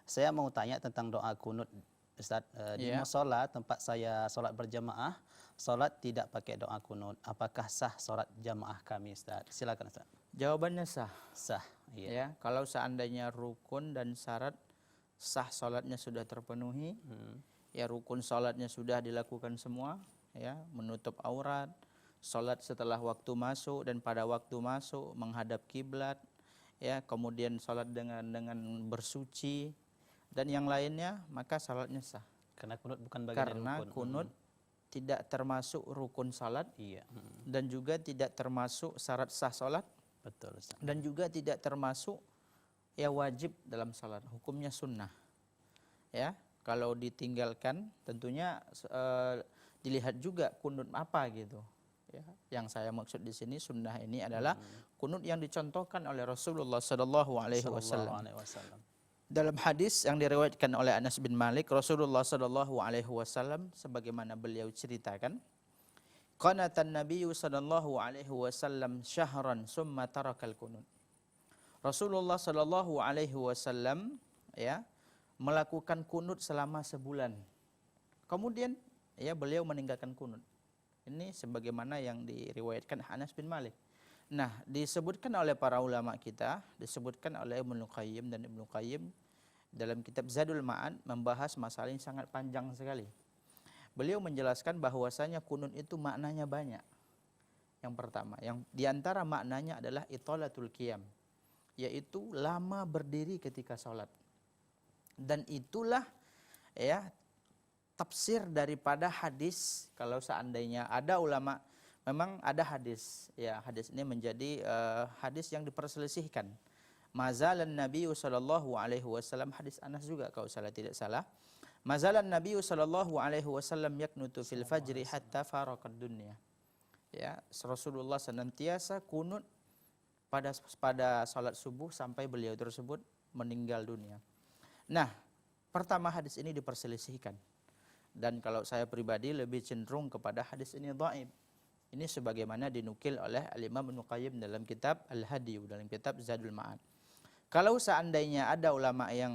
Saya mau tanya tentang doa kunut, Ustaz. Di Iya. musola tempat saya solat berjamaah, solat tidak pakai doa kunut. Apakah sah solat jamaah kami, Ustaz? Silakan, Ustaz. Jawabannya sah. Sah, iya. Ya, kalau seandainya rukun dan syarat sah salatnya sudah terpenuhi, ya rukun salatnya sudah dilakukan semua, ya, menutup aurat, salat setelah waktu masuk dan pada waktu masuk menghadap kiblat, ya, kemudian salat dengan bersuci dan yang lainnya, maka salatnya sah. Karena kunut bukan bagian dari Karena rukun. kunut tidak termasuk rukun salat Iya. dan juga tidak termasuk syarat sah salat Betul, Ustaz. dan juga tidak termasuk ya wajib dalam salat, hukumnya sunnah. Ya, kalau ditinggalkan tentunya dilihat juga kunut apa gitu. Ya, yang saya maksud di sini sunnah ini adalah kunut yang dicontohkan oleh Rasulullah sallallahu alaihi wasallam. Dalam hadis yang diriwayatkan oleh Anas bin Malik, Rasulullah sallallahu alaihi wasallam sebagaimana beliau ceritakan, qanatan nabiyyu sallallahu alaihi wasallam syahran summa tarakal kunut. Rasulullah sallallahu alaihi wasallam ya melakukan kunut selama sebulan. Kemudian ya beliau meninggalkan kunut. Ini sebagaimana yang diriwayatkan Anas bin Malik. Nah, disebutkan oleh para ulama kita, disebutkan oleh Ibnu Qayyim dan Ibnu Qayyim dalam kitab Zadul Ma'ad membahas masalah ini sangat panjang sekali. Beliau menjelaskan bahwasanya kunut itu maknanya banyak. Yang pertama, yang diantara maknanya adalah italatul qiyam, yaitu lama berdiri ketika sholat. Dan itulah ya tafsir daripada hadis. Kalau seandainya ada ulama, memang ada hadis, ya hadis ini menjadi hadis yang diperselisihkan. Mazalan Nabi sallallahu alaihi wasallam, hadis Anas juga kalau saya tidak salah. Mazalan Nabi sallallahu alaihi wasallam yaknutu fil fajri hatta faraqad dunya. Ya, Rasulullah senantiasa kunut pada salat subuh sampai beliau tersebut meninggal dunia. Nah, pertama hadis ini diperselisihkan. Dan kalau saya pribadi lebih cenderung kepada hadis ini dhaif. Ini sebagaimana dinukil oleh Al-Imam Ibnu Qayyim dalam kitab Al-Hadi, dalam kitab Zadul Ma'ad. Kalau seandainya ada ulama yang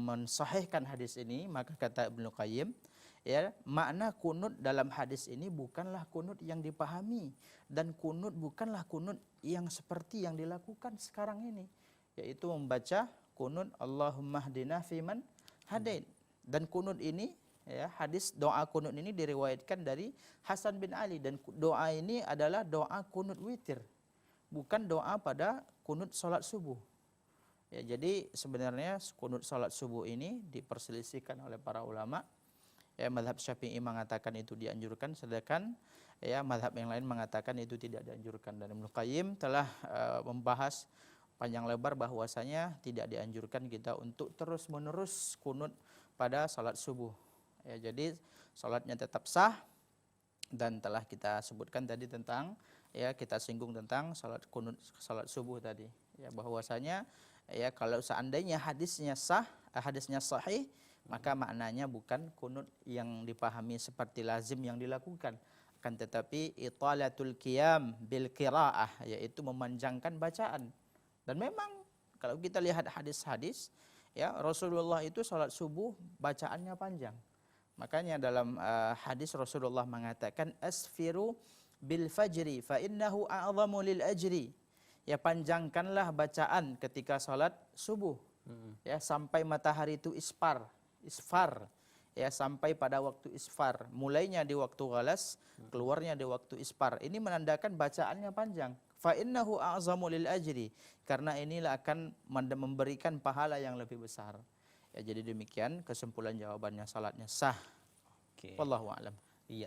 mensahihkan hadis ini, maka kata Ibnu Qayyim, ya, makna kunut dalam hadis ini bukanlah kunut yang dipahami, dan kunut bukanlah kunut yang seperti yang dilakukan sekarang ini, yaitu membaca kunut Allahumma hdina fiman hadain. Dan kunut ini, ya, hadis doa kunut ini diriwayatkan dari Hasan bin Ali, dan doa ini adalah doa kunut witir, bukan doa pada kunut salat subuh. Ya, jadi sebenarnya kunut salat subuh ini diperselisihkan oleh para ulama. Ya, mazhab Syafi'i mengatakan itu dianjurkan, sedangkan ya mazhab yang lain mengatakan itu tidak dianjurkan. Dan Ibnu Qayyim telah membahas panjang lebar bahwasanya tidak dianjurkan kita untuk terus-menerus kunut pada salat subuh. Ya, jadi salatnya tetap sah, dan telah kita sebutkan tadi tentang, ya kita singgung tentang salat kunut salat subuh tadi, ya bahwasanya ya kalau seandainya hadisnya sah, hadisnya sahih, maka maknanya bukan kunut yang dipahami seperti lazim yang dilakukan, akan tetapi italatul qiyam bil qiraah, yaitu memanjangkan bacaan. Dan memang kalau kita lihat hadis-hadis, ya Rasulullah itu salat subuh bacaannya panjang. Makanya dalam hadis Rasulullah mengatakan asfiru bil fajri fa innahu a'zamu lil ajri. Ya, panjangkanlah bacaan ketika salat subuh. Ya, sampai matahari itu isfar. Ya, sampai pada waktu isfar. Mulainya di waktu ghalas, keluarnya di waktu isfar. Ini menandakan bacaannya panjang. Fa innahu a'zamu lil ajri. Karena inilah akan memberikan pahala yang lebih besar. Ya, jadi demikian kesimpulan jawabannya, salatnya sah. Oke. Wallahu a'lam.